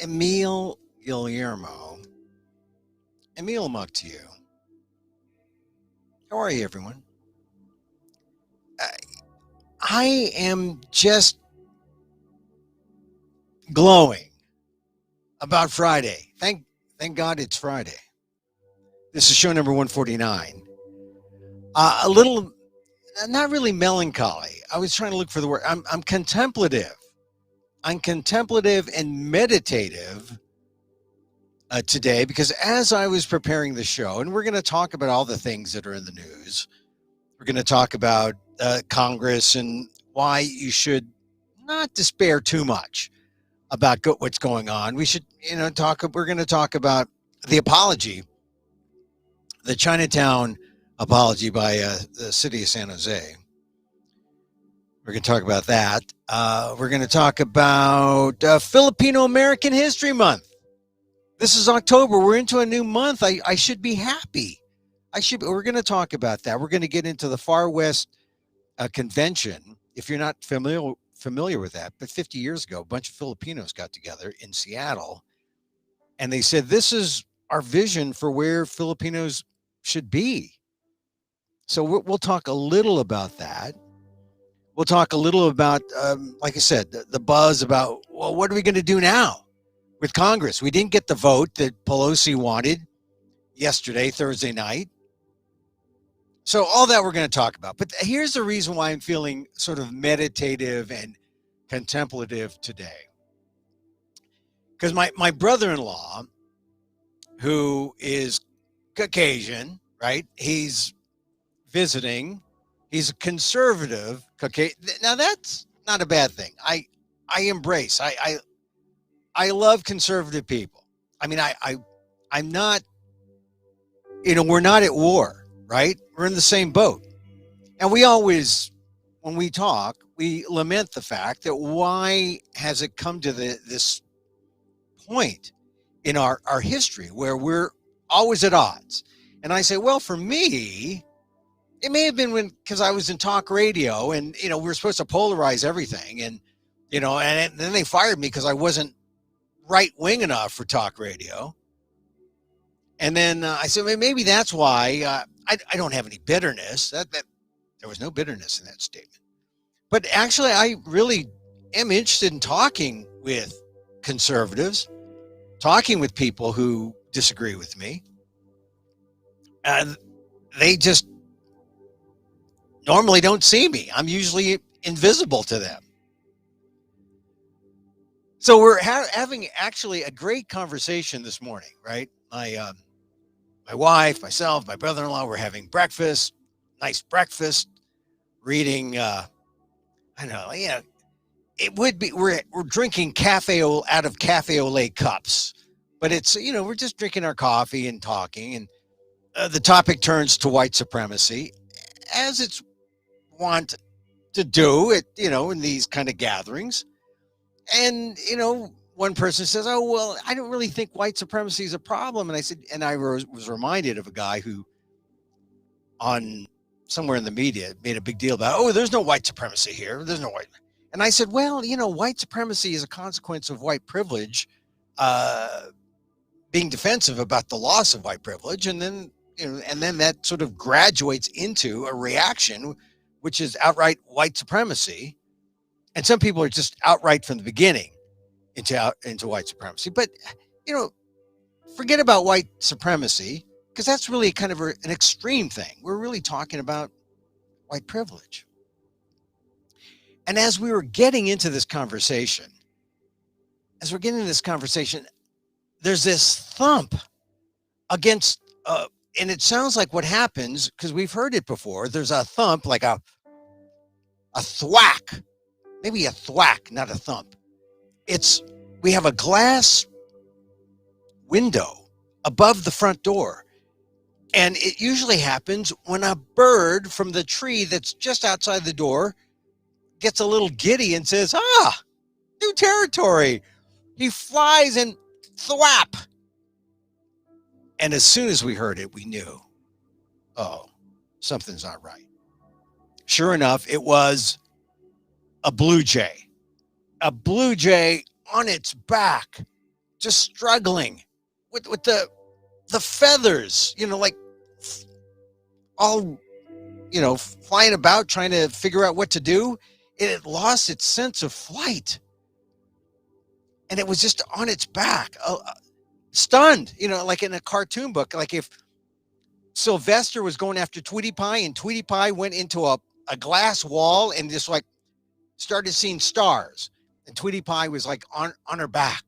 Emil Guillermo. Emil, I'm up to you. How are you, everyone? I, I am just glowing about Friday. Thank God it's Friday. This is show number 149. A little, not really melancholy. I was trying to look for the word. I'm contemplative. I'm contemplative and meditative today because as I was preparing the show, and we're going to talk about all the things that are in the news. We're going to talk about Congress and why you should not despair too much about what's going on. We should, talk. We're going to talk about the apology, the Chinatown apology by the city of San Jose. We're going to talk about that. We're going to talk about Filipino-American History Month. This is October. We're into a new month. I should be happy. We're going to talk about that. We're going to get into the Far West Convention. If you're not familiar with that, but 50 years ago, a bunch of Filipinos got together in Seattle, and they said, this is our vision for where Filipinos should be. So we'll talk a little about that. We'll talk a little about, like I said, the buzz about, well, what are we going to do now with Congress? We didn't get the vote that Pelosi wanted yesterday, Thursday night. So all that we're going to talk about. But here's the reason why I'm feeling sort of meditative and contemplative today. Because my brother-in-law, who is Caucasian, right? He's visiting. He's a conservative Caucasian. Now, that's not a bad thing. I embrace. I love conservative people. I mean, I'm not, we're not at war. Right? We're in the same boat. And we always, when we talk, we lament the fact that why has it come to this point in our history where we're always at odds? And I say, well, for me, it may have been because I was in talk radio and, we were supposed to polarize everything. And, and then they fired me because I wasn't right wing enough for talk radio. And then I said, well, maybe that's why I don't have any bitterness. That there was no bitterness in that statement. But actually, I really am interested in talking with conservatives, talking with people who disagree with me. And they just normally don't see me. I'm usually invisible to them. So we're having actually a great conversation this morning, right? My wife, myself, my brother-in-law, we're having breakfast, nice breakfast, reading, it would be, we're drinking cafe out of cafe au lait cups, but it's, we're just drinking our coffee and talking, and the topic turns to white supremacy, as it's wont to do it, in these kind of gatherings. And, one person says, oh, well, I don't really think white supremacy is a problem. And I said, and I was reminded of a guy who on somewhere in the media made a big deal about, oh, there's no white supremacy here. There's no white. And I said, well, white supremacy is a consequence of white privilege, being defensive about the loss of white privilege. And then, and then that sort of graduates into a reaction, which is outright white supremacy. And some people are just outright from the beginning into white supremacy. But, forget about white supremacy, because that's really kind of an extreme thing. We're really talking about white privilege. And as we were getting into this conversation, there's this thump against, and it sounds like what happens, because we've heard it before, there's a thump, like a thwack, maybe a thwack, not a thump. We have a glass window above the front door. And it usually happens when a bird from the tree that's just outside the door gets a little giddy and says, new territory. He flies and thwap. And as soon as we heard it, we knew, oh, something's not right. Sure enough, it was a blue jay on its back, just struggling with the feathers, like all, flying about trying to figure out what to do. It had lost its sense of flight. And it was just on its back, stunned, like in a cartoon book. Like if Sylvester was going after Tweety Pie and Tweety Pie went into a glass wall and just like started seeing stars. And Tweety Pie was like on her back.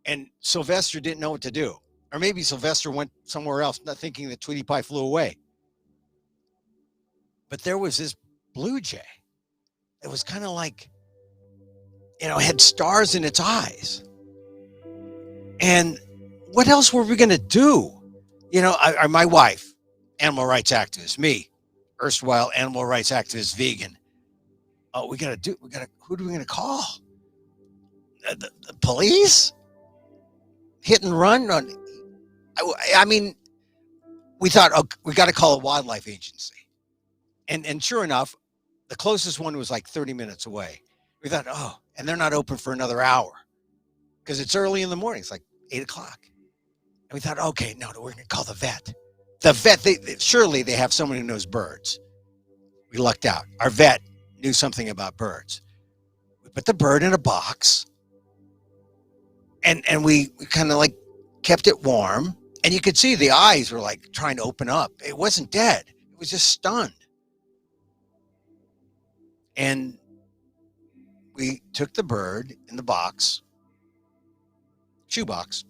And Sylvester didn't know what to do. Or maybe Sylvester went somewhere else, not thinking that Tweety Pie flew away. But there was this blue jay. It was kind of like, had stars in its eyes. And what else were we going to do? My wife, animal rights activist, me, erstwhile animal rights activist, vegan. Who are we going to call? The police? Hit and run? I mean, we thought, we got to call a wildlife agency. And sure enough, the closest one was like 30 minutes away. We thought, and they're not open for another hour because it's early in the morning. It's like 8 o'clock. And we thought, okay, no, we're going to call the vet. The vet, surely they have someone who knows birds. We lucked out. Our vet knew something about birds. We put the bird in a box and we kind of like kept it warm. And you could see the eyes were like trying to open up. It wasn't dead. It was just stunned. And we took the bird in the box, shoebox.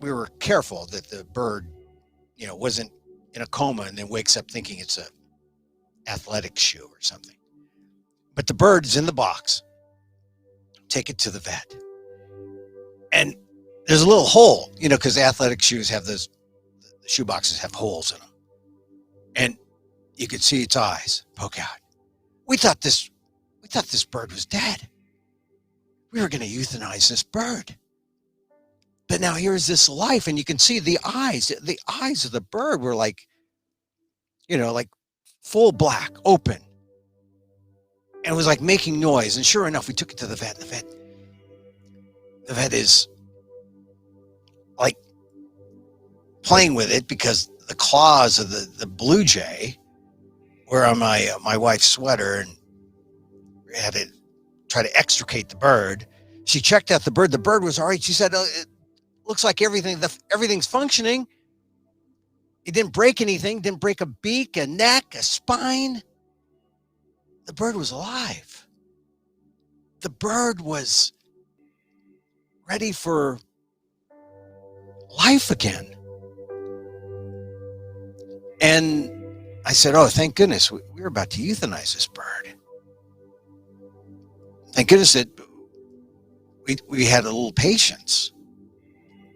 We were careful that the bird, wasn't in a coma and then wakes up thinking it's a athletic shoe or something. But the bird is in the box. Take it to the vet. And there's a little hole, because athletic shoes have the shoe boxes have holes in them. And you could see its eyes poke out. We thought this bird was dead. We were going to euthanize this bird. But now here's this life, and you can see the eyes. The eyes of the bird were like, like full black, open. And it was like making noise. And sure enough, we took it to the vet. The vet is like playing with it because the claws of the blue jay were on my wife's sweater, and we had to try to extricate the bird. She checked out the bird. The bird was all right. She said, it looks like everything's functioning. It didn't break anything, didn't break a beak, a neck, a spine. The bird was alive. The bird was ready for life again. And I said, thank goodness we were about to euthanize this bird. Thank goodness that we had a little patience.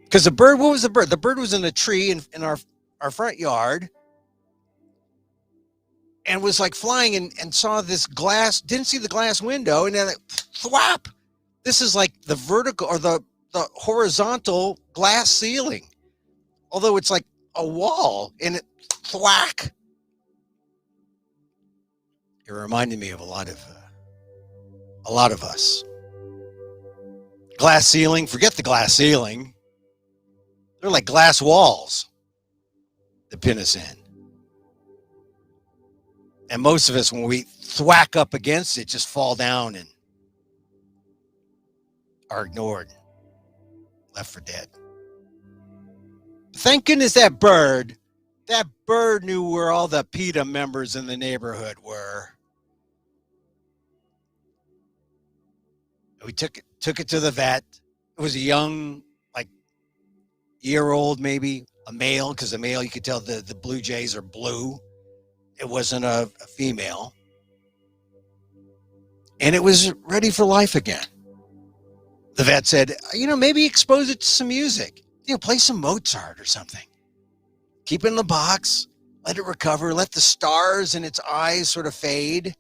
Because the bird, what was the bird? The bird was in a tree in our front yard and was like flying and saw this glass, didn't see the glass window, and then thwap. This is like the vertical or the horizontal glass ceiling. Although it's like a wall, and it thwack. It reminded me of a lot of us. Glass ceiling, forget the glass ceiling. They're like glass walls that pin us in. And most of us, when we thwack up against it, just fall down and are ignored, left for dead. Thank goodness that bird knew where all the PETA members in the neighborhood were. We took it to the vet. It was a young, like year-old maybe, a male, because the male, you could tell the blue jays are blue. It wasn't a female. And it was ready for life again. The vet said, maybe expose it to some music. Play some Mozart or something. Keep it in the box, let it recover, let the stars in its eyes sort of fade,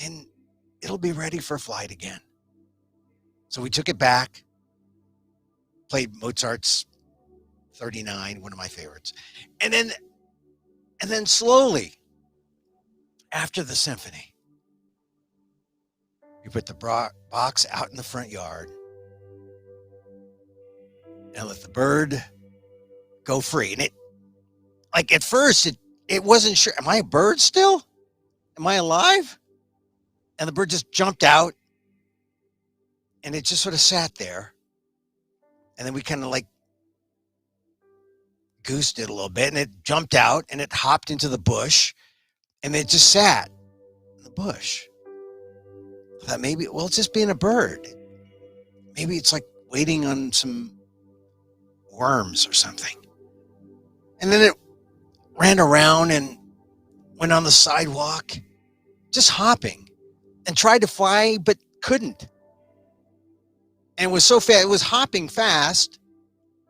and it'll be ready for flight again. So we took it back, played Mozart's 39, one of my favorites. And then slowly, after the symphony, we put the box out in the front yard, and let the bird go free. And it, like at first, it wasn't sure. Am I a bird still? Am I alive? And the bird just jumped out, and it just sort of sat there. And then we kind of like goosed it a little bit, and it jumped out, and it hopped into the bush, and it just sat in the bush. I thought maybe, well, it's just being a bird. Maybe it's like waiting on some worms or something. And then it ran around and went on the sidewalk, just hopping, and tried to fly, but couldn't. And it was so fast, it was hopping fast.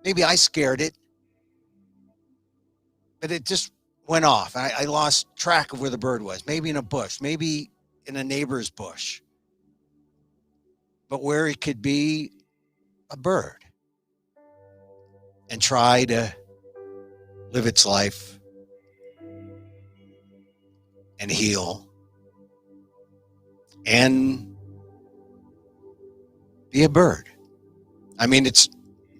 Maybe I scared it, but it just went off. I lost track of where the bird was. Maybe in a bush, maybe in a neighbor's bush, but where it could be a bird and try to live its life and heal and be a bird. I mean, it's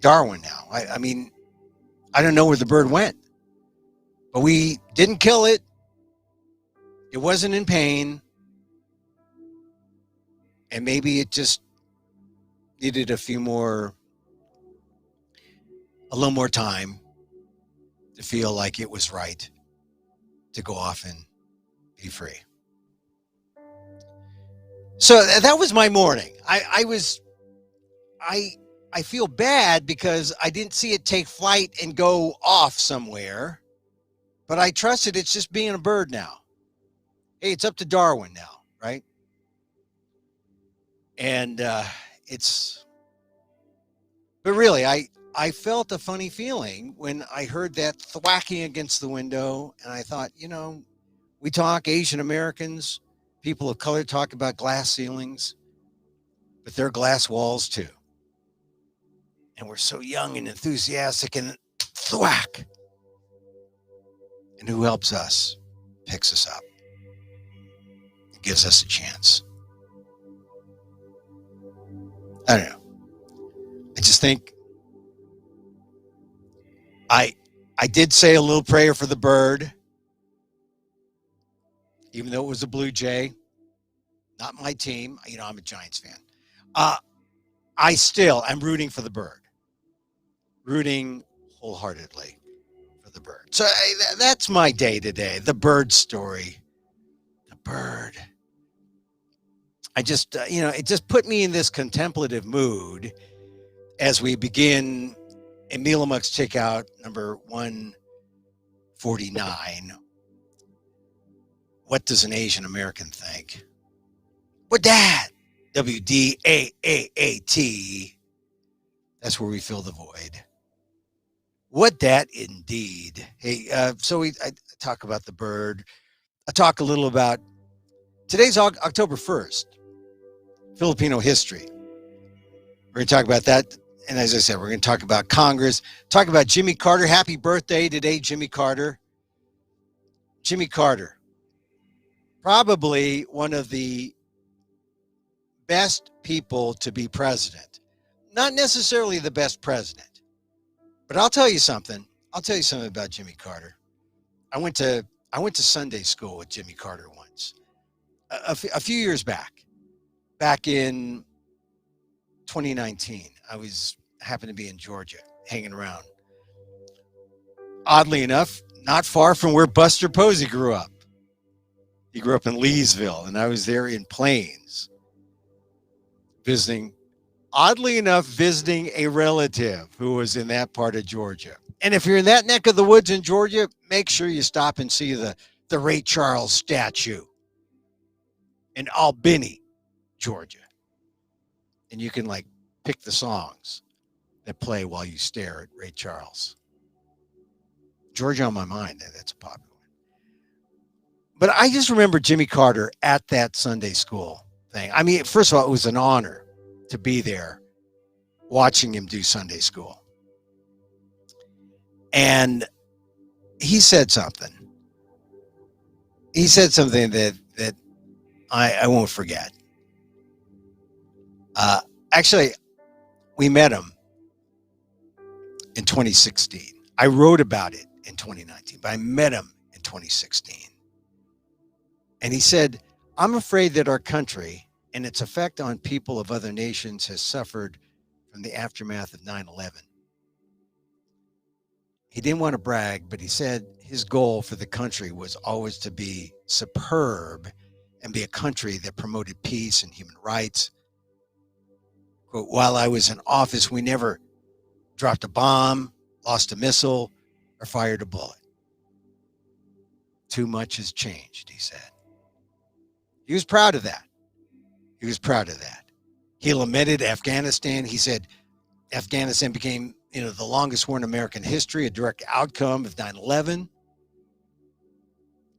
Darwin now. I mean, I don't know where the bird went, but we didn't kill it. It wasn't in pain. And maybe it just needed a little more time to feel like it was right to go off and be free. So that was my morning. I feel bad because I didn't see it take flight and go off somewhere, but I trusted it's just being a bird now. Hey, it's up to Darwin now, right? And but really, I felt a funny feeling when I heard that thwacking against the window, and I thought, we talk Asian Americans, people of color talk about glass ceilings, but they're glass walls too. And we're so young and enthusiastic, and thwack. And who helps us? Picks us up. Gives us a chance. I don't know. I just think I did say a little prayer for the bird, even though it was a Blue Jay, not my team. I'm a Giants fan. I'm rooting for the bird, rooting wholeheartedly for the bird. So that's my day today. The bird story. The bird. I just, it just put me in this contemplative mood as we begin Emil Amok's Checkout number 149. What does an Asian American think? What that? WDAAAT. That's where we fill the void. What that indeed. Hey, so I talk about the bird. I talk a little about today's October 1st, Filipino history. We're going to talk about that. And as I said, we're going to talk about Congress, talk about Jimmy Carter. Happy birthday today, Jimmy Carter. Jimmy Carter, probably one of the best people to be president. Not necessarily the best president, but I'll tell you something. I'll tell you something about Jimmy Carter. I went to Sunday school with Jimmy Carter once, a few years back in 2019. I happened to be in Georgia, hanging around. Oddly enough, not far from where Buster Posey grew up. He grew up in Leesville, and I was there in Plains, visiting a relative who was in that part of Georgia. And if you're in that neck of the woods in Georgia, make sure you stop and see the Ray Charles statue in Albany, Georgia. And you can pick the songs that play while you stare at Ray Charles. Georgia on my mind, that's a popular one. But I just remember Jimmy Carter at that Sunday school thing. I mean, first of all, it was an honor to be there watching him do Sunday school. And he said something. He said something that I won't forget. Actually, we met him in 2016. I wrote about it in 2019, but I met him in 2016. And he said, I'm afraid that our country and its effect on people of other nations has suffered from the aftermath of 9/11. He didn't want to brag, but he said his goal for the country was always to be superb and be a country that promoted peace and human rights. Quote, while I was in office, we never dropped a bomb, lost a missile, or fired a bullet. Too much has changed, he said. He was proud of that. He was proud of that. He lamented Afghanistan. He said Afghanistan became, the longest war in American history, a direct outcome of 9/11.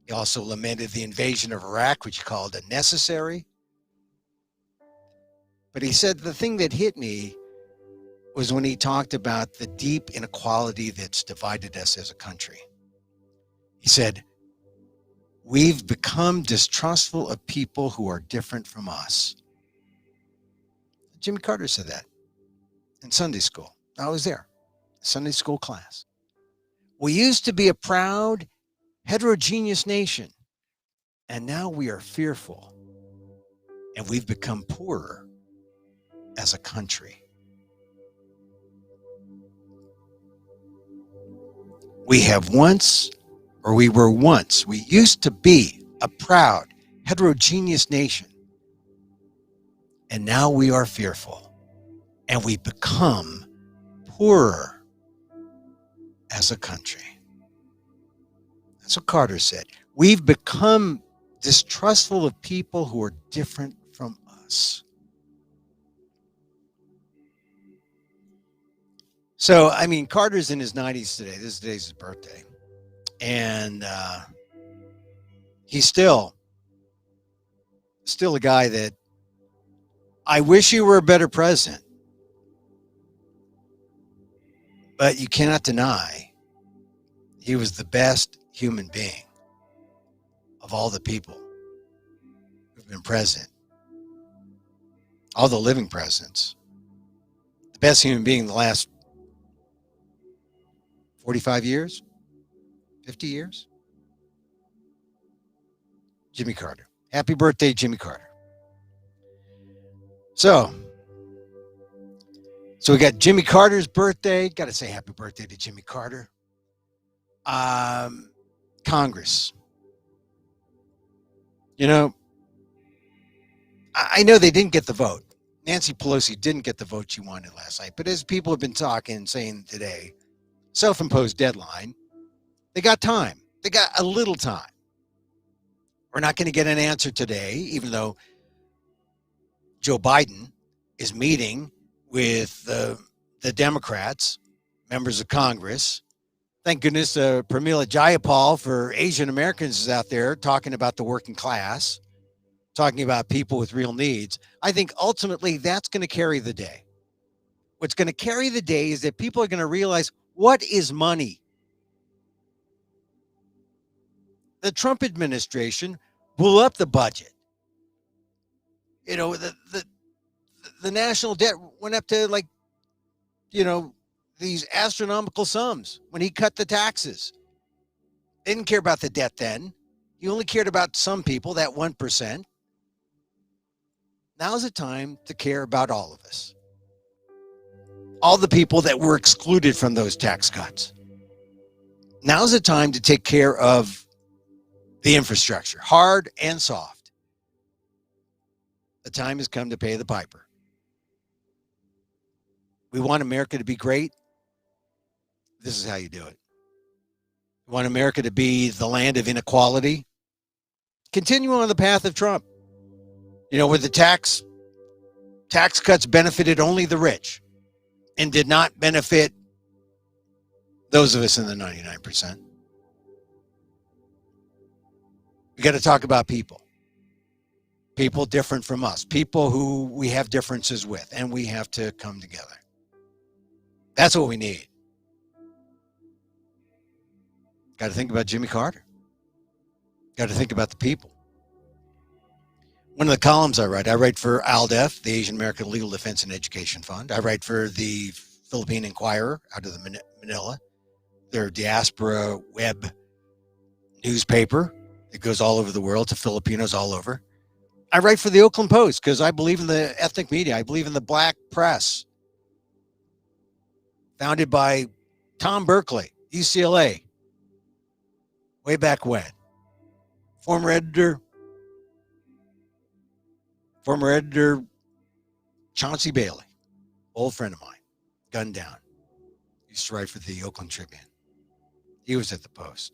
He also lamented the invasion of Iraq, which he called unnecessary. But he said the thing that hit me was when he talked about the deep inequality that's divided us as a country. He said, we've become distrustful of people who are different from us. Jimmy Carter said that in Sunday school. I was there, Sunday school class. We used to be a proud, heterogeneous nation, and now we are fearful, and we've become poorer as a country. We used to be a proud, heterogeneous nation, and now we are fearful, and we become poorer as a country. That's what Carter said. We've become distrustful of people who are different from us. So, Carter's in his 90s today. This is today's his birthday. And he's still a guy that I wish he were a better president. But you cannot deny he was the best human being of all the people who've been president. All the living presidents. The best human being in the last 45 years? 50 years? Jimmy Carter. Happy birthday, Jimmy Carter. So we got Jimmy Carter's birthday. Got to say happy birthday to Jimmy Carter. Congress. I know they didn't get the vote. Nancy Pelosi didn't get the vote she wanted last night. But as people have been talking and saying today, self-imposed deadline, they got time. They got a little time. We're not going to get an answer today, even though Joe Biden is meeting with the Democrats, members of Congress. Thank goodness Pramila Jayapal for Asian Americans is out there talking about the working class, talking about people with real needs. I think ultimately that's going to carry the day. What's going to carry the day is that people are going to realize, what is money? The Trump administration blew up the budget. The national debt went up to these astronomical sums when he cut the taxes. They didn't care about the debt then. He only cared about some people, that 1%. Now's the time to care about all of us. All the people that were excluded from those tax cuts. Now's the time to take care of the infrastructure, hard and soft. The time has come to pay the piper. We want America to be great. This is how you do it. We want America to be the land of inequality. Continue on the path of Trump. Where the tax cuts benefited only the rich and did not benefit those of us in the 99%. We got to talk about people. People different from us. People who we have differences with, and we have to come together. That's what we need. Got to think about Jimmy Carter. Got to think about the people. One of the columns I write for ALDEF, the Asian American Legal Defense and Education Fund. I write for the Philippine Inquirer out of the Manila, their diaspora web newspaper that goes all over the world to Filipinos all over. I write for the Oakland Post because I believe in the ethnic media. I believe in the black press, founded by Tom Berkeley, UCLA, way back when. Former editor Chauncey Bailey, old friend of mine, gunned down. Used to write for the Oakland Tribune. He was at the Post.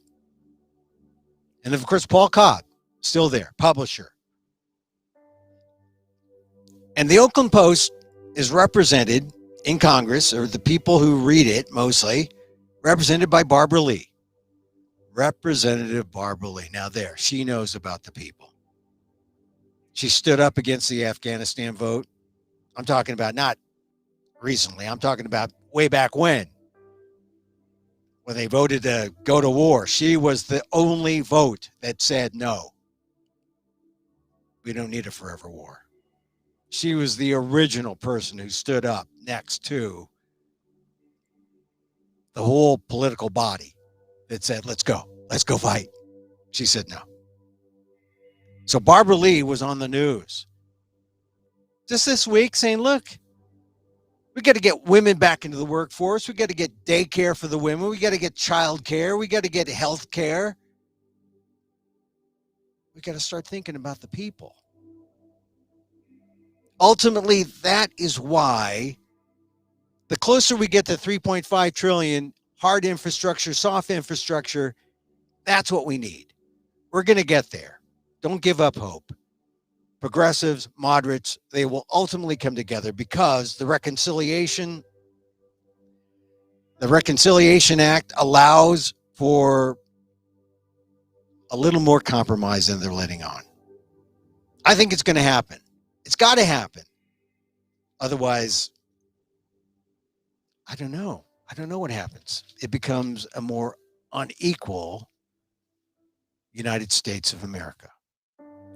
And of course, Paul Cobb, still there, publisher. And the Oakland Post is represented in Congress, or the people who read it mostly, represented by Barbara Lee. Representative Barbara Lee. Now there, she knows about the people. She stood up against the Afghanistan vote. I'm talking about not recently. I'm talking about way back when they voted to go to war. She was the only vote that said no. We don't need a forever war. She was the original person who stood up next to the whole political body that said, let's go fight. She said no. So Barbara Lee was on the news just this week saying, look, we got to get women back into the workforce. We got to get daycare for the women. We got to get child care. We got to get health care. We got to start thinking about the people. Ultimately, that is why the closer we get to 3.5 trillion, hard infrastructure, soft infrastructure, that's what we need. We're going to get there. Don't give up hope. Progressives, moderates, they will ultimately come together because the Reconciliation Act allows for a little more compromise than they're letting on. I think it's going to happen. It's got to happen. Otherwise, I don't know. I don't know what happens. It becomes a more unequal United States of America.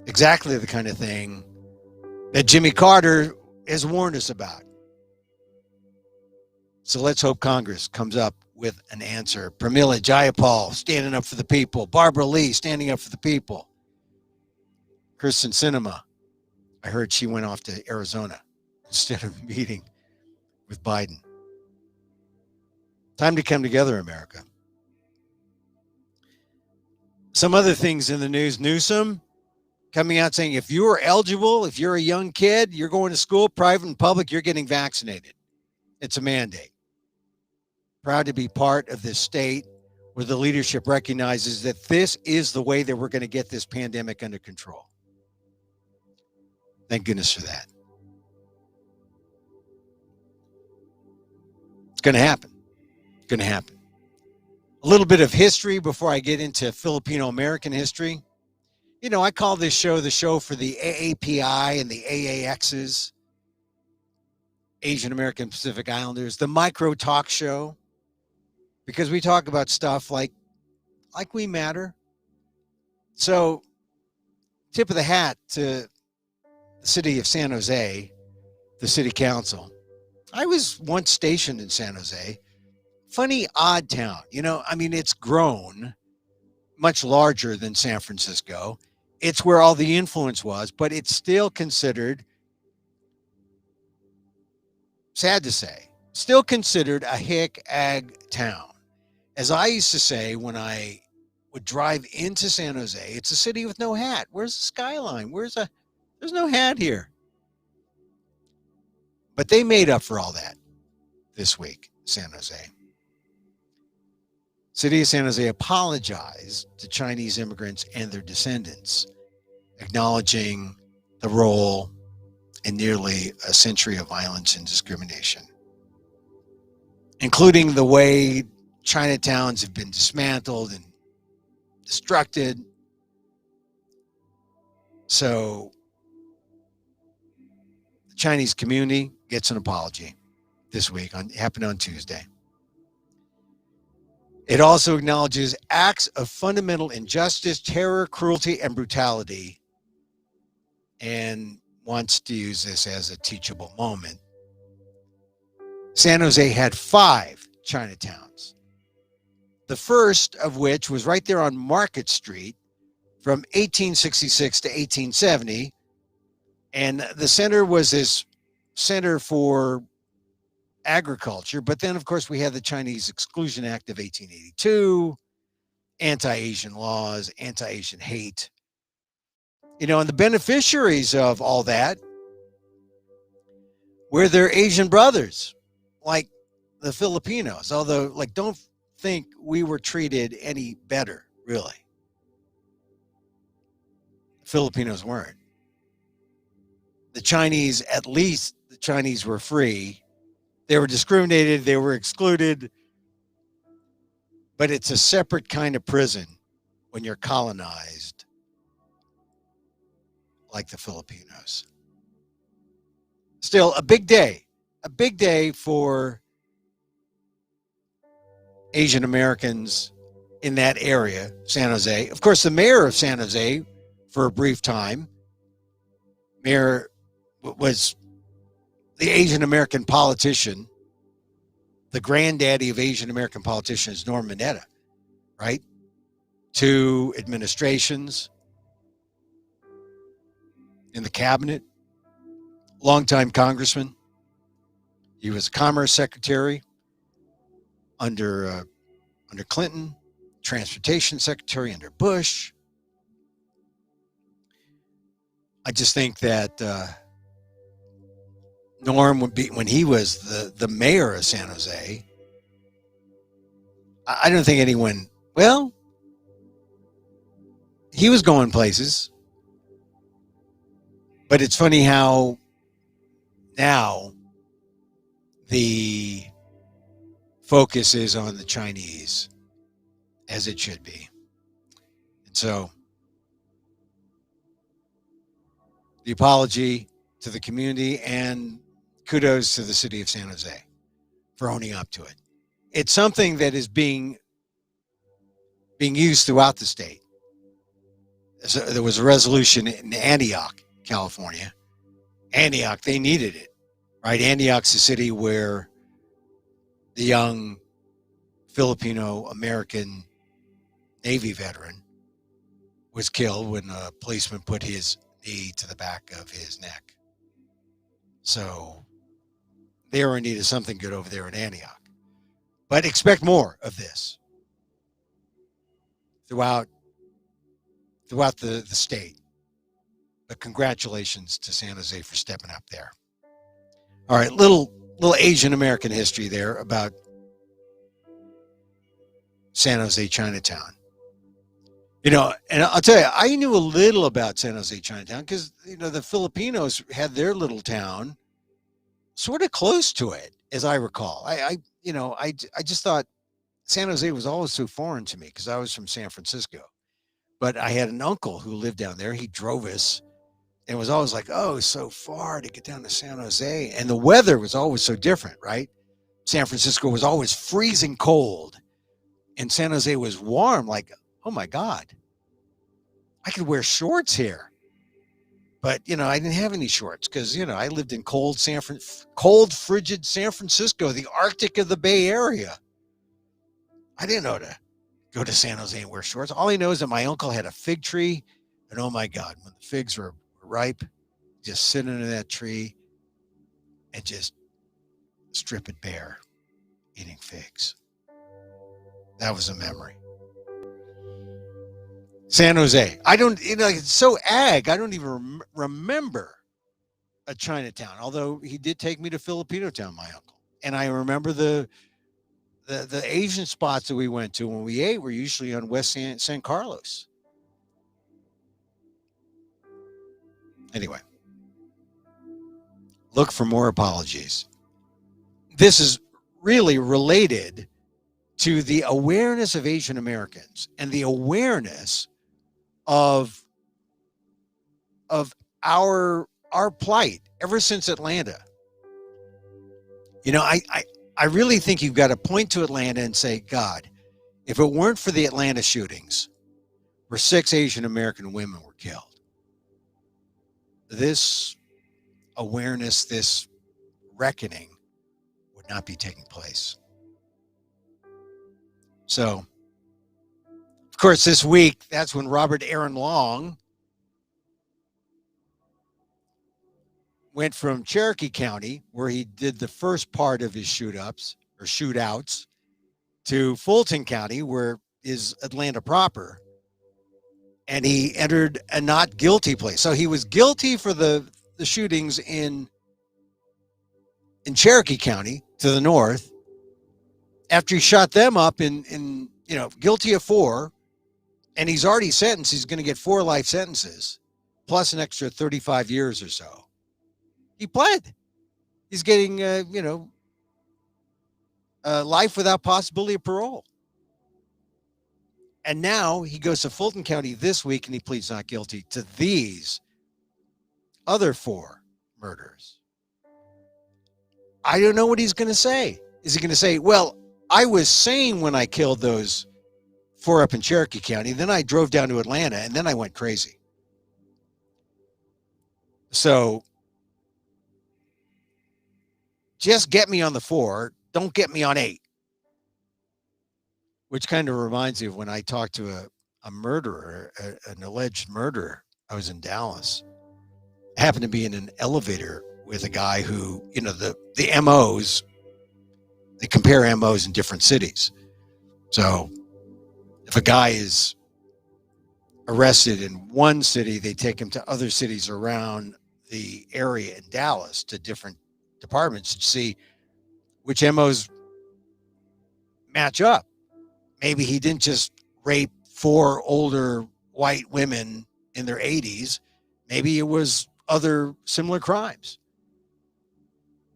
Exactly the kind of thing that Jimmy Carter has warned us about. So let's hope Congress comes up with an answer. Pramila Jayapal standing up for the people. Barbara Lee standing up for the people. Kirsten Sinema, I heard she went off to Arizona instead of meeting with Biden. Time to come together, America. Some other things in the news. Newsom coming out saying if you are eligible, if you're a young kid, you're going to school, private and public, you're getting vaccinated. It's a mandate. Proud to be part of this state where the leadership recognizes that this is the way that we're going to get this pandemic under control. Thank goodness for that. It's going to happen. It's going to happen. A little bit of history before I get into Filipino-American history. You know, I call this show the show for the AAPI and the AAXs, Asian American Pacific Islanders, the micro talk show, because we talk about stuff like we matter. So, tip of the hat to the city of San Jose, the city council. I was once stationed in San Jose. Funny, odd town. You know, I mean, it's grown much larger than San Francisco. It's where all the influence was, but it's still considered, sad to say, still considered a hick ag town. As I used to say when I would drive into San Jose, it's a city with no hat. Where's the skyline? There's no hat here. But they made up for all that this week, San Jose. City of San Jose apologized to Chinese immigrants and their descendants, acknowledging the role in nearly a century of violence and discrimination, including the way Chinatowns have been dismantled and destructed. So the Chinese community gets an apology this week. Happened on Tuesday. It also acknowledges acts of fundamental injustice, terror, cruelty, and brutality, and wants to use this as a teachable moment. San Jose had 5 Chinatowns. The first of which was right there on Market Street from 1866 to 1870. And the center was this center for agriculture. But then, of course, we had the Chinese Exclusion Act of 1882, anti-Asian laws, anti-Asian hate. And the beneficiaries of all that were their Asian brothers, like the Filipinos. Although, don't think we were treated any better, really. The Filipinos weren't. The Chinese, at least the Chinese were free. They were discriminated, they were excluded. But it's a separate kind of prison when you're colonized like the Filipinos. Still, a big day for Asian Americans in that area, San Jose. Of course, the mayor of San Jose, for a brief time, mayor was the Asian American politician, the granddaddy of Asian American politicians, Norm Mineta, right? 2 administrations in the cabinet, longtime congressman. He was Commerce Secretary under Clinton, Transportation Secretary under Bush. I just think that Norm would be, when he was the mayor of San Jose, I don't think anyone, well, he was going places. But it's funny how now the focus is on the Chinese, as it should be. And so the apology to the community and kudos to the city of San Jose for owning up to it. It's something that is being used throughout the state. So there was a resolution in Antioch, California. Antioch, they needed it, right? Antioch's the city where the young Filipino-American Navy veteran was killed when a policeman put his knee to the back of his neck. So they were in need of something good over there in Antioch. But expect more of this throughout the state. But congratulations to San Jose for stepping up there. All right, little Asian American history there about San Jose Chinatown. And I'll tell you, I knew a little about San Jose Chinatown because, the Filipinos had their little town sort of close to it, as I recall. I just thought San Jose was always so foreign to me because I was from San Francisco. But I had an uncle who lived down there. He drove us and was always like, oh, so far to get down to San Jose. And the weather was always so different, right? San Francisco was always freezing cold and San Jose was warm. Like, oh my God, I could wear shorts here. But, I didn't have any shorts because, I lived in cold, frigid San Francisco, the Arctic of the Bay Area. I didn't know to go to San Jose and wear shorts. All I know is that my uncle had a fig tree. And oh my God, when the figs were ripe, just sit under that tree and just strip it bare, eating figs. That was a memory. San Jose. I don't, it's so ag. I don't even remember a Chinatown, although he did take me to Filipino-town, my uncle. And I remember the Asian spots that we went to when we ate were usually on West San Carlos. Anyway, look for more apologies. This is really related to the awareness of Asian Americans and the awareness of our plight ever since Atlanta. I really think you've got to point to Atlanta and say, God, if it weren't for the Atlanta shootings where 6 Asian American women were killed, this awareness, this reckoning would not be taking place. So, of course, this week, that's when Robert Aaron Long went from Cherokee County, where he did the first part of his shootouts, to Fulton County, where is Atlanta proper. And he entered a not guilty plea. So he was guilty for the shootings in Cherokee County to the north. After he shot them up in guilty of 4, and he's already sentenced. He's going to get 4 life sentences, plus an extra 35 years or so. He pled. He's getting, life without possibility of parole. And now he goes to Fulton County this week and he pleads not guilty to these other 4 murders. I don't know what he's going to say. Is he going to say, well, I was sane when I killed those 4 up in Cherokee County. Then I drove down to Atlanta and then I went crazy. So just get me on the 4. Don't get me on 8. Which kind of reminds me of when I talked to a murderer, an alleged murderer. I was in Dallas. I happened to be in an elevator with a guy who, the MOs, they compare MOs in different cities. So if a guy is arrested in one city, they take him to other cities around the area in Dallas to different departments to see which MOs match up. Maybe he didn't just rape 4 older white women in their 80s. Maybe it was other similar crimes.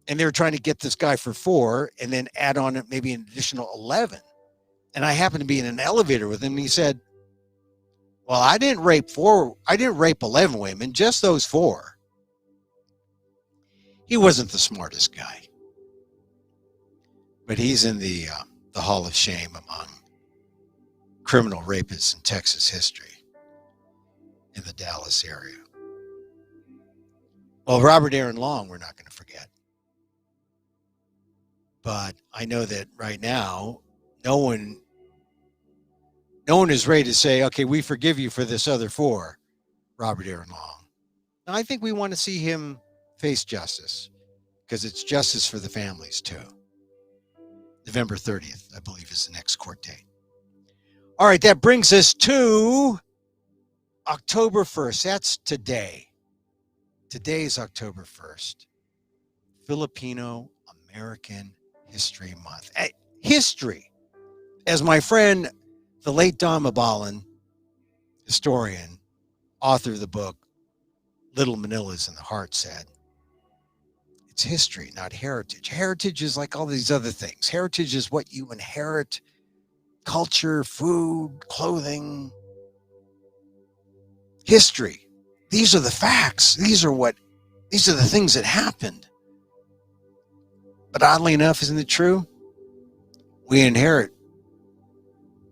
And they were trying to get this guy for 4 and then add on maybe an additional 11. And I happened to be in an elevator with him. And he said, well, I didn't rape 11 women, just those 4. He wasn't the smartest guy. But he's in the Hall of Shame among criminal rapists in Texas history in the Dallas area. Well, Robert Aaron Long, we're not going to forget. But I know that right now, no one is ready to say, okay, we forgive you for this other 4, Robert Aaron Long. Now, I think we want to see him face justice because it's justice for the families too. November 30th, I believe, is the next court date. All right, that brings us to October 1st. That's today. Today is October 1st. Filipino-American History Month. History. As my friend, the late Don Mabalan, historian, author of the book, Little Manilas in the Heart, said, it's history, not heritage. Heritage is like all these other things. Heritage is what you inherit. Culture, food, clothing, history. These are the facts. These are the things that happened. But oddly enough, isn't it true? We inherit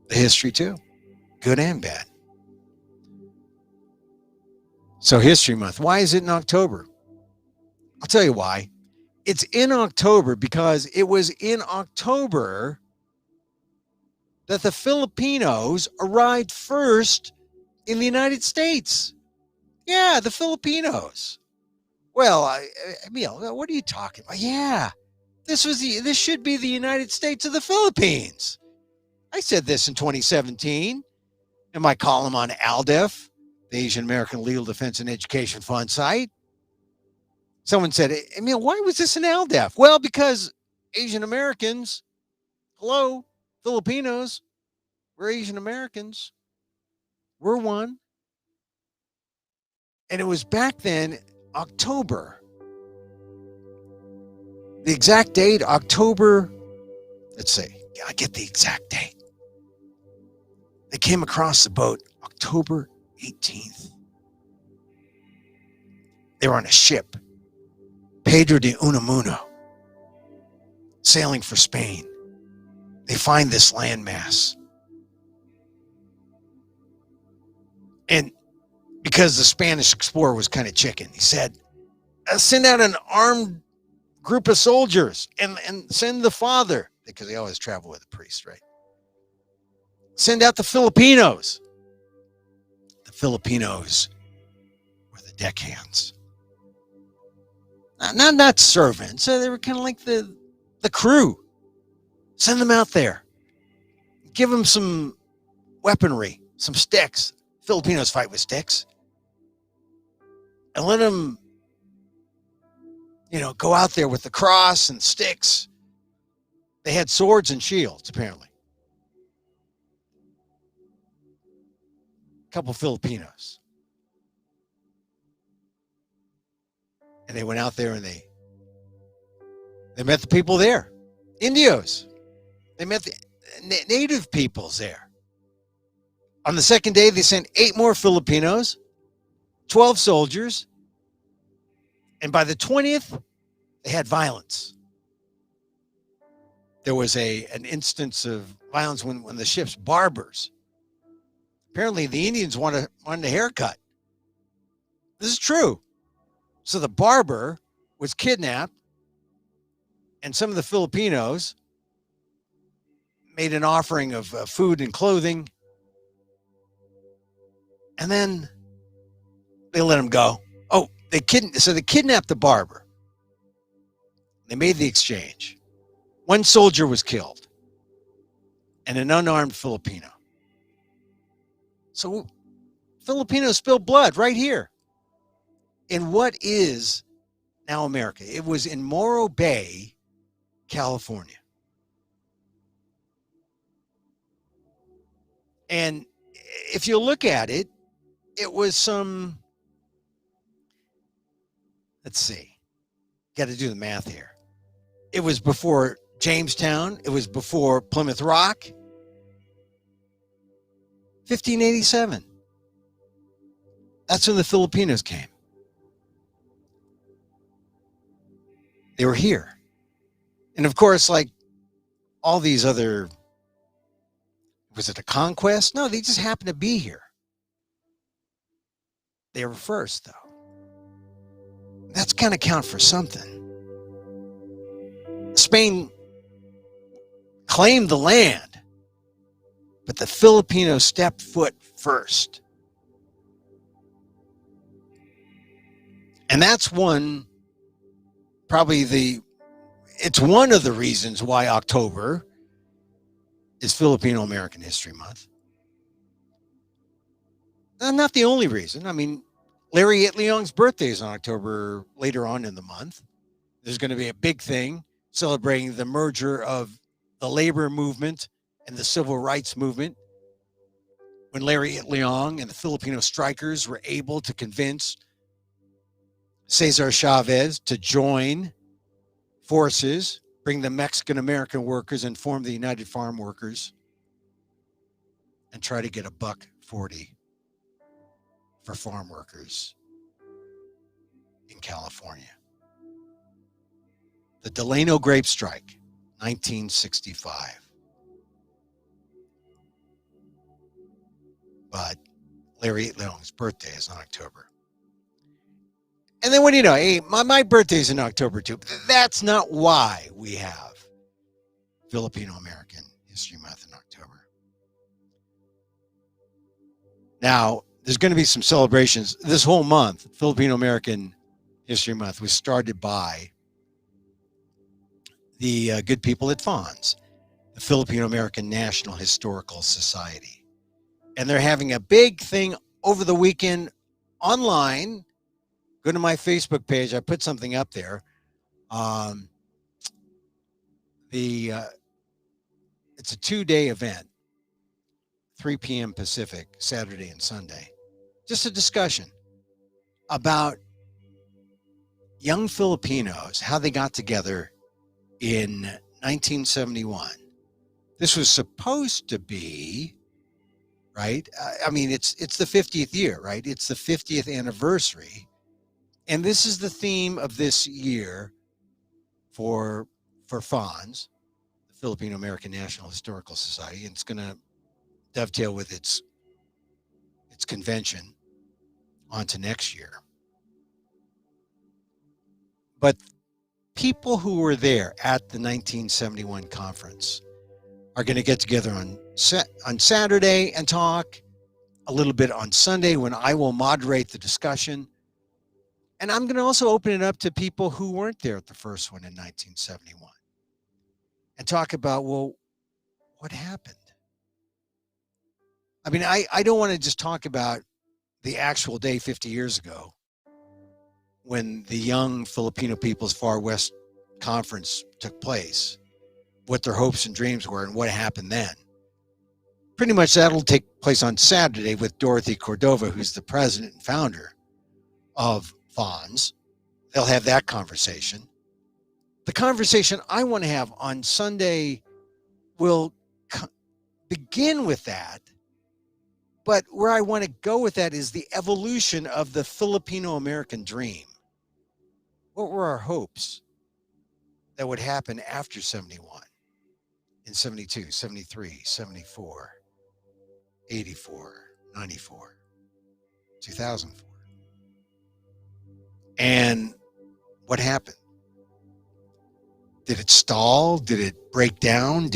the history too, good and bad. So History Month. Why is it in October? I'll tell you why. It's in October because it was in October that the Filipinos arrived first in the United States. Yeah, the Filipinos. Well, Emil, what are you talking about? Yeah, this should be the United States of the Philippines. I said this in 2017 in my column on ALDEF, the Asian American Legal Defense and Education Fund site. Someone said, Emil, why was this an ALDEF? Well, because Asian Americans, Filipinos, we're Asian Americans. We're one. And it was back then, October. The exact date, October, let's see, I get the exact date. They came across the boat October 18th. They were on a ship, Pedro de Unamuno, sailing for Spain. They find this landmass. And because the Spanish explorer was kind of chicken, he said, send out an armed group of soldiers and send the father, because they always travel with a priest, right? Send out the Filipinos. The Filipinos were the deckhands. Not servants. They were kind of like the crew. Send them out there. Give them some weaponry, some sticks. Filipinos fight with sticks. And let them, go out there with the cross and sticks. They had swords and shields, apparently. A couple Filipinos. And they went out there and they met the people there. Indios. They met the native peoples there. On the second day, they sent 8 more Filipinos, 12 soldiers, and by the 20th, they had violence. There was an instance of violence when the ship's barbers, apparently the Indians wanted a haircut. This is true. So the barber was kidnapped, and some of the Filipinos made an offering of food and clothing, and then they let him go. Oh, they kidnapped the barber. They made the exchange. 1 soldier was killed, and an unarmed Filipino. So Filipinos spilled blood right here in what is now America. It was in Morro Bay, California. And if you look at it, it was some, let's see, got to do the math here. It was before Jamestown. It was before Plymouth Rock. 1587. That's when the Filipinos came. They were here. And of course, like all these other, was it a conquest? No, they just happened to be here. They were first, though. That's got to count for something. Spain claimed the land, but the Filipinos stepped foot first. And that's it's one of the reasons why October is Filipino-American History Month. Not the only reason. I mean, Larry Itliong's birthday is on October later on in the month. There's going to be a big thing celebrating the merger of the labor movement and the civil rights movement, when Larry Itliong and the Filipino strikers were able to convince Cesar Chavez to join forces, bring the Mexican-American workers and form the United Farm Workers, and try to get $1.40 for farm workers in California. The Delano Grape Strike, 1965. But Larry Itliong's birthday is in October. And then what do you know? Hey, my birthday's in October too. But that's not why we have Filipino-American History Month in October. Now, there's going to be some celebrations this whole month. Filipino-American History Month was started by the good people at FONS, the Filipino-American National Historical Society. And they're having a big thing over the weekend online. Go to my Facebook page. I put something up there. It's a 2-day event, 3 p.m. Pacific, Saturday and Sunday. Just a discussion about young Filipinos, how they got together in 1971. This was supposed to be, right? I mean, it's the 50th year, right? It's the 50th anniversary. And this is the theme of this year for FONS, the Filipino-American National Historical Society. And it's going to dovetail with its convention onto next year. But people who were there at the 1971 conference are going to get together on Saturday and talk a little bit on Sunday when I will moderate the discussion. And I'm going to also open it up to people who weren't there at the first one in 1971 and talk about, well, what happened? I mean, I don't want to just talk about the actual day 50 years ago when the Young Filipino People's Far West Conference took place, what their hopes and dreams were and what happened then. Pretty much that'll take place on Saturday with Dorothy Cordova, who's the president and founder of FONS. They'll have that conversation. The conversation I want to have on Sunday will begin with that. But where I want to go with that is the evolution of the Filipino-American dream. What were our hopes that would happen after 71, in 72, 73, 74, 84, 94, 2004? And what happened? Did it stall? Did it break down?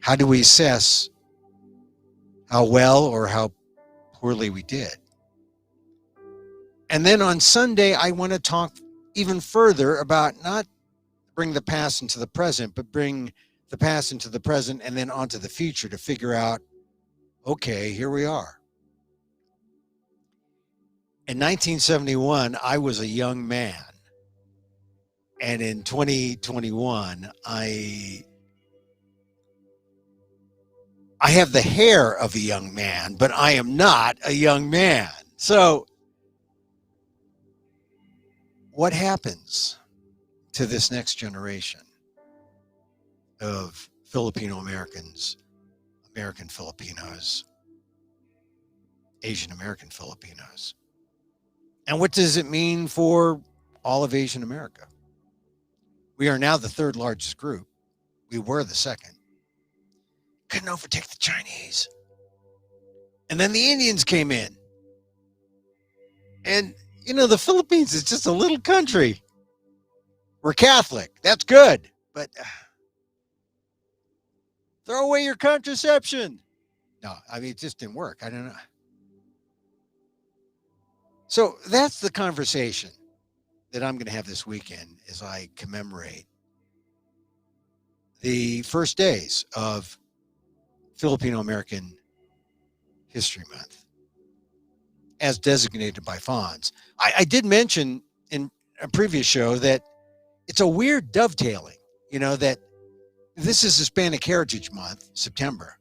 How do we assess how well or how poorly we did? And then on Sunday, I want to talk even further about not bring the past into the present, but bring the past into the present and then onto the future to figure out, okay, here we are. In 1971, I was a young man. And in 2021, I have the hair of a young man, but I am not a young man. So what happens to this next generation of Filipino Americans, American Filipinos, Asian American Filipinos? And what does it mean for all of Asian America? We are now the third largest group. We were the second. Couldn't overtake the Chinese. And then the Indians came in. And, you know, the Philippines is just a little country. We're Catholic. That's good. But throw away your contraception. No, I mean, it just didn't work. I don't know. So that's the conversation that I'm going to have this weekend as I commemorate the first days of Filipino-American History Month as designated by FONS. I did mention in a previous show that it's a weird dovetailing, you know, that this is Hispanic Heritage Month, September,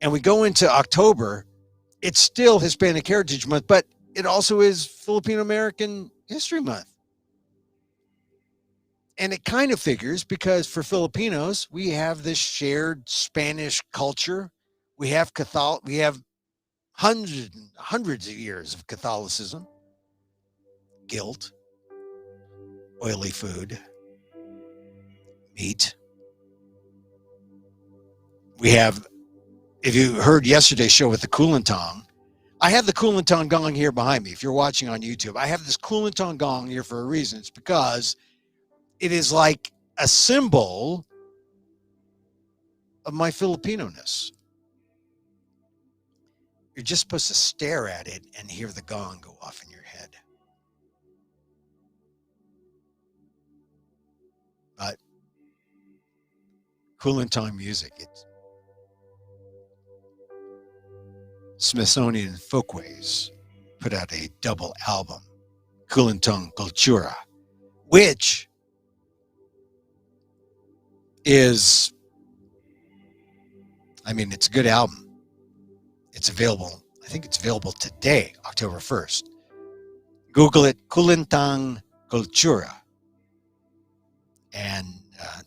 and we go into October, it's still Hispanic Heritage Month, but it also is Filipino-American History Month. And it kind of figures because for Filipinos, we have this shared Spanish culture. We have hundreds of years of Catholicism, guilt, oily food, meat. We have, if you heard yesterday's show with the Kulintang, I have the Kulintang gong here behind me. If you're watching on YouTube, I have this Kulintang gong here for a reason. It's because it is like a symbol of my Filipino-ness. You're just supposed to stare at it and hear the gong go off in your head. But Kulintang music, it's Smithsonian Folkways put out a double album, Kulintang Cultura, which is, I mean, it's a good album. It's available. I think it's available today, October 1st. Google it, Kulintang Cultura, and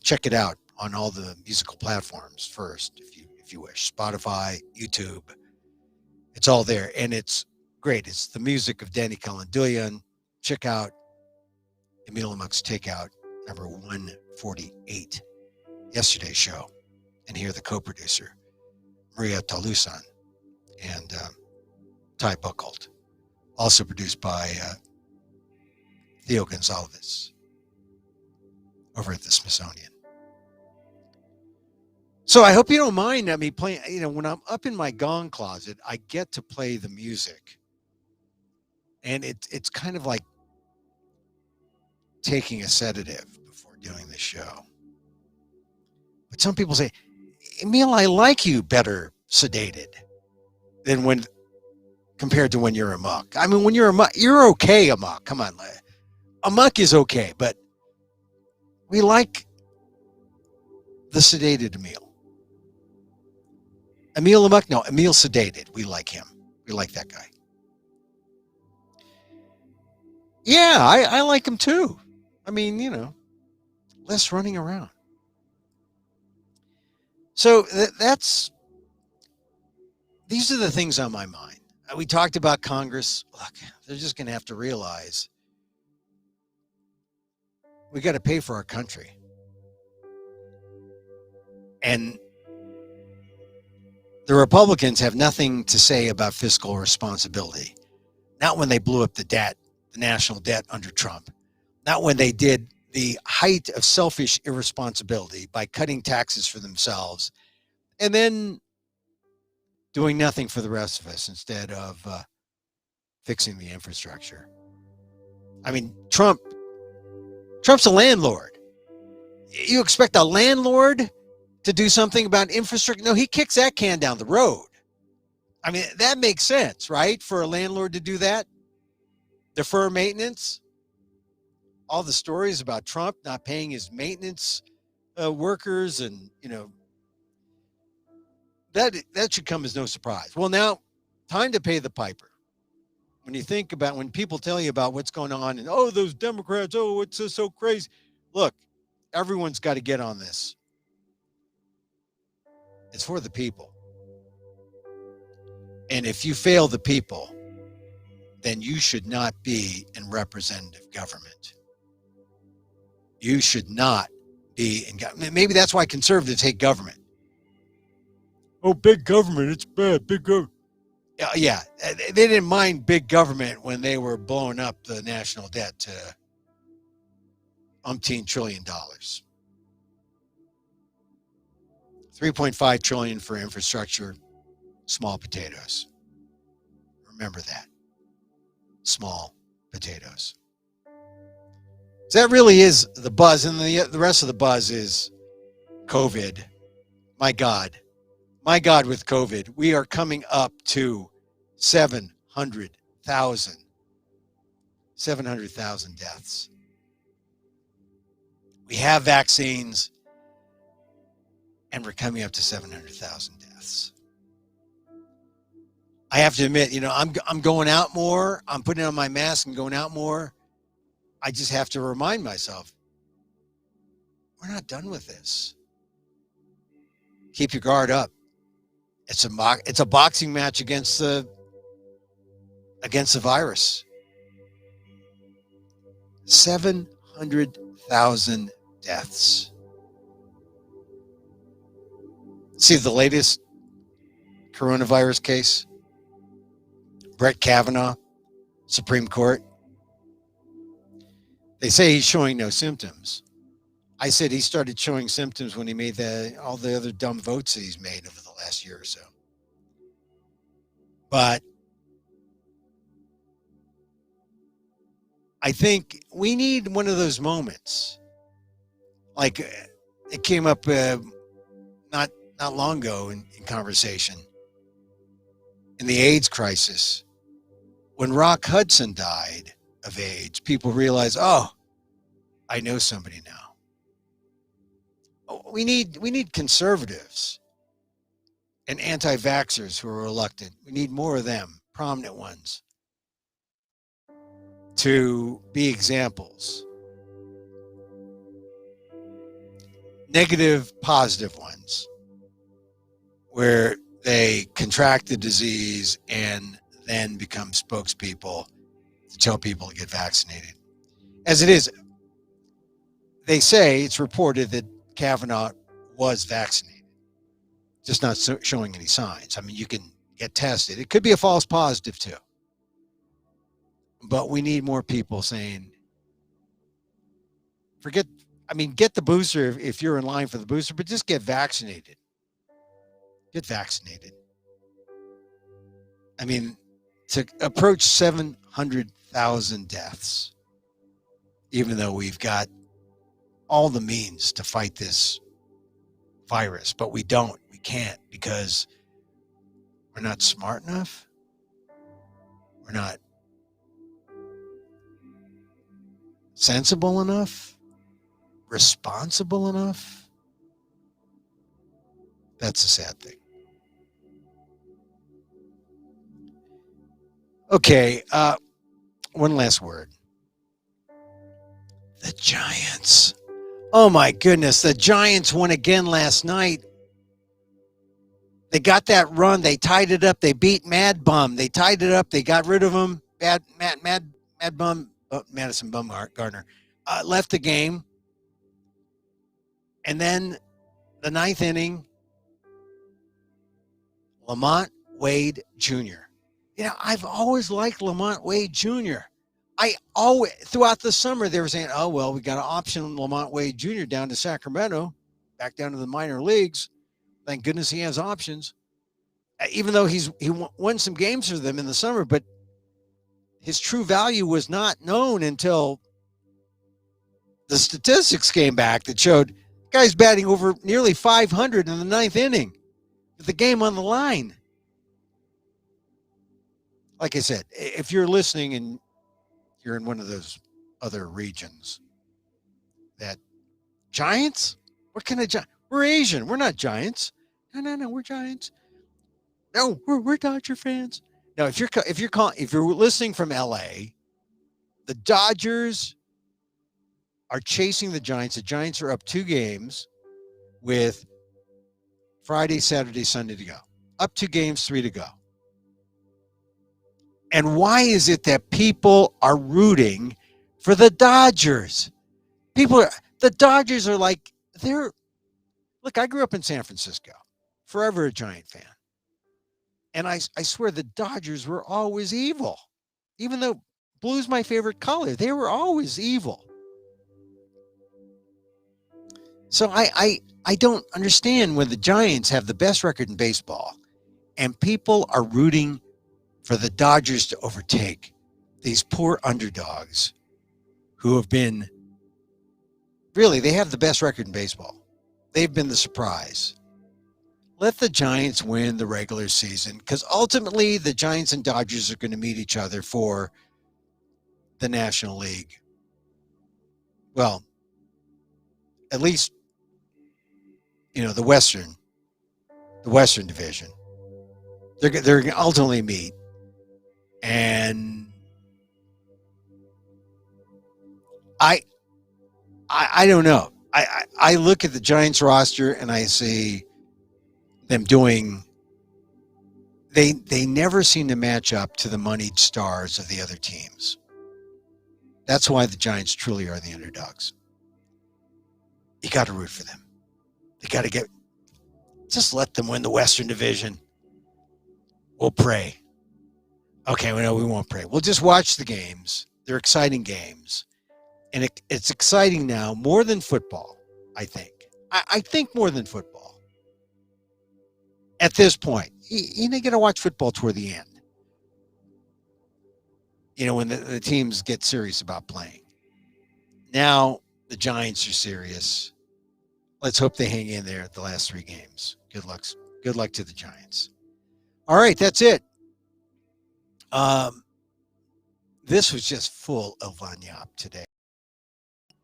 check it out on all the musical platforms first, if you wish. Spotify, YouTube, it's all there, and it's great. It's the music of Danny Calandulian. Check out Emil Amok's Takeout, number 148, yesterday's show, and hear the co-producer, Maria Talusan, and Ty Buchholz, also produced by Theo Gonzalez over at the Smithsonian. So I hope you don't mind me playing, when I'm up in my gong closet, I get to play the music. And it's kind of like taking a sedative before doing the show. But some people say, Emil, I like you better sedated than when compared to when you're Amok. I mean, when you're Amok, you're okay, Amok. Come on. Amok is okay, but we like the sedated Emil. Emil Amok? No, Emil sedated. We like him. We like that guy. Yeah, I like him too. I mean, less running around. So these are the things on my mind. We talked about Congress. Look, they're just going to have to realize we got to pay for our country. And the Republicans have nothing to say about fiscal responsibility. Not when they blew up the debt, the national debt under Trump. Not when they did the height of selfish irresponsibility by cutting taxes for themselves and then doing nothing for the rest of us instead of fixing the infrastructure. I mean, Trump's a landlord. You expect a landlord to do something about infrastructure? No, he kicks that can down the road. I mean, that makes sense, right? For a landlord to do that, defer maintenance. All the stories about Trump not paying his maintenance workers, and that should come as no surprise. Well, now, time to pay the piper. When you think about, when people tell you about what's going on, and those Democrats, it's so crazy. Look, everyone's got to get on this. It's for the people. And if you fail the people, then you should not be in representative government. You should not be in government. Maybe that's why conservatives hate government. Oh, big government, it's bad. Big government. Yeah, they didn't mind big government when they were blowing up the national debt to umpteen $1 trillion. $3.5 trillion for infrastructure, small potatoes. Remember that. Small potatoes. So that really is the buzz, and the rest of the buzz is COVID. My God, with COVID, we are coming up to 700,000 deaths. We have vaccines, and we're coming up to 700,000 deaths. I have to admit, I'm going out more. I'm putting on my mask and going out more. I just have to remind myself, we're not done with this. Keep your guard up. It's a boxing match against the virus. 700,000 deaths. See the latest coronavirus case? Brett Kavanaugh, Supreme Court. They say he's showing no symptoms. I said he started showing symptoms when he made all the other dumb votes that he's made over the last year or so. But I think we need one of those moments. Like it came up not long ago in conversation. In the AIDS crisis, when Rock Hudson died of AIDS, people realized, I know somebody now. We need conservatives and anti-vaxxers who are elected. We need more of them, prominent ones, to be examples. Negative, positive ones, where they contract the disease and then become spokespeople to tell people to get vaccinated. As it is, they say, it's reported that Kavanaugh was vaccinated, just not showing any signs. I mean, you can get tested. It could be a false positive too. But we need more people saying, I mean, get the booster if you're in line for the booster, but just get vaccinated. Get vaccinated. I mean, to approach 700,000 deaths, even though we've got all the means to fight this virus, but we don't. We can't because we're not smart enough. We're not sensible enough, responsible enough. That's a sad thing. Okay, one last word. The Giants. Oh my goodness, the Giants won again last night. They got that run. They tied it up. They beat Mad Bum. They tied it up. They got rid of him. Mad Bum, Madison Bumgarner left the game. And then the ninth inning, Lamont Wade Jr. You know, I've always liked Lamont Wade Jr. I always, throughout the summer, they were saying, oh, well, we got to option Lamont Wade Jr. down to Sacramento, back down to the minor leagues. Thank goodness he has options. Even though he won some games for them in the summer, but his true value was not known until the statistics came back that showed the guy's batting over nearly 500 in the ninth inning with the game on the line. Like I said, if you're listening and you're in one of those other regions, that Giants? What kind of Giants? We're Asian. We're not Giants. No, we're Giants. No, we're Dodger fans. No, if you're listening from LA, the Dodgers are chasing the Giants. The Giants are up 2 games with Friday, Saturday, Sunday to go. Up 2 games, 3 to go. And why is it that people are rooting for the Dodgers? The Dodgers are like, look, I grew up in San Francisco, forever a Giant fan. And I swear the Dodgers were always evil. Even though blue's my favorite color, they were always evil. So I don't understand when the Giants have the best record in baseball and people are rooting for the Dodgers to overtake these poor underdogs who have been, really, they have the best record in baseball. They've been the surprise. Let the Giants win the regular season because ultimately the Giants and Dodgers are going to meet each other for the National League. Well, at least, you know, the Western Division. They're going to ultimately meet. And I don't know. I look at the Giants roster and I see them doing, they never seem to match up to the moneyed stars of the other teams. That's why the Giants truly are the underdogs. You got to root for them. You got to just let them win the Western Division. We'll pray. Okay, well, no, we won't pray. We'll just watch the games. They're exciting games. And it's exciting now more than football, I think. I think more than football. At this point, you got to watch football toward the end. You know, when the teams get serious about playing. Now, the Giants are serious. Let's hope they hang in there at the last 3 games. Good luck to the Giants. All right, that's it. This was just full of lagniappe today.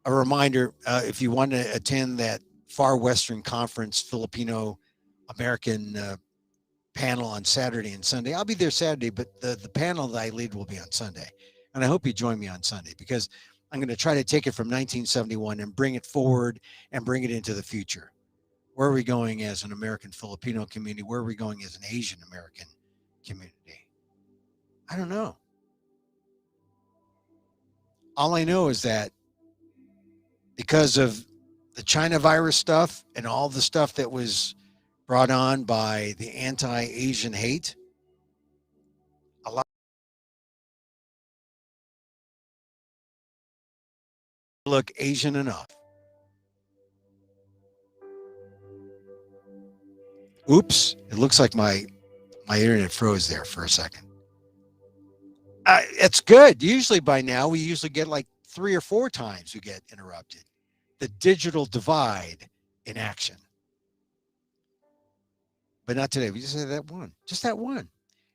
A reminder, if you want to attend that Far Western Conference Filipino-American panel on Saturday and Sunday, I'll be there Saturday, but the panel that I lead will be on Sunday. And I hope you join me on Sunday because I'm going to try to take it from 1971 and bring it forward and bring it into the future. Where are we going as an American Filipino community? Where are we going as an Asian American community? I don't know. All I know is that because of the China virus stuff and all the stuff that was brought on by the anti-Asian hate, a lot look Asian enough. Oops, it looks like my internet froze there for a second. It's good. Usually by now, we usually get like 3 or 4 times we get interrupted. The digital divide in action. But not today. We just had that one. Just that one.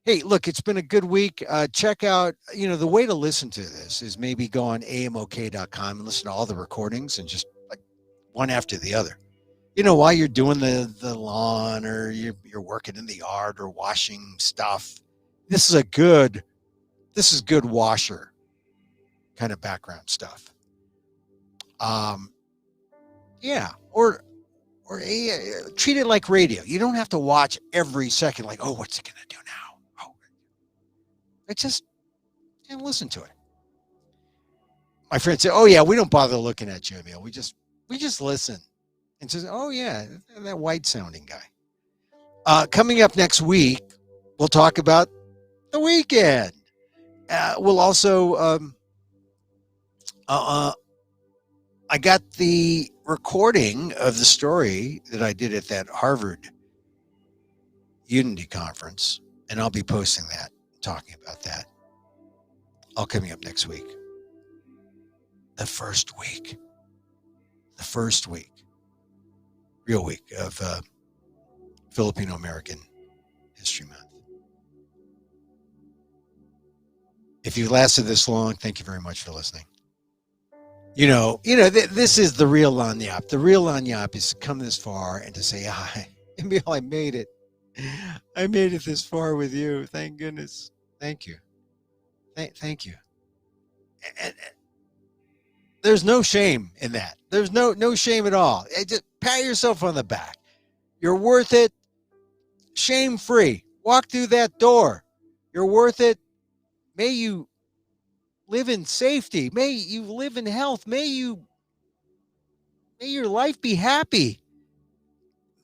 Hey, look, it's been a good week. Check out, the way to listen to this is maybe go on amok.com and listen to all the recordings and just like one after the other. While you're doing the lawn or you're working in the yard or washing stuff, this is good washer kind of background stuff. Yeah, or treat it like radio. You don't have to watch every second like, oh, what's it going to do now? Oh, just listen to it. My friend said, oh, yeah, we don't bother looking at you, Emil. We just listen. And says, oh, yeah, that white sounding guy. Coming up next week, we'll talk about the weekend. We'll also, I got the recording of the story that I did at that Harvard Unity conference, and I'll be posting that, talking about that, all coming up next week. The first week, real week of Filipino-American History Month. If you lasted this long, thank you very much for listening. This is the real lanyap. The real lanyap is to come this far and to say, Emil, I made it. I made it this far with you. Thank goodness. Thank you. Thank you. And there's no shame in that. There's no shame at all. Just pat yourself on the back. You're worth it. Shame-free. Walk through that door. You're worth it. May you live in safety. May you live in health. May your life be happy.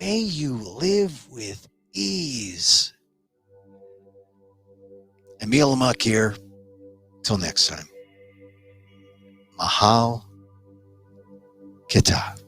May you live with ease. Emil Amok here. Till next time. Mahal Kita.